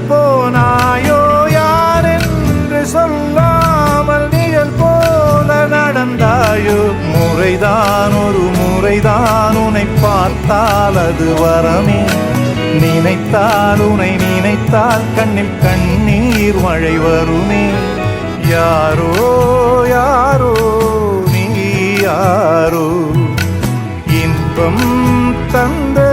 போனாயோ யாரென்று சொல்லாமல் நிழல் போல நடந்தாயோ. முறைதான் ஒரு முறைதான் உன்னை பார்த்தால் அது வரமே. நினைத்தால் உன்னை நினைத்தால் கண்ணில் கண்ணீர் மழை வருமே. யாரோ யாரோ நீ யாரோ இன்பம் தந்த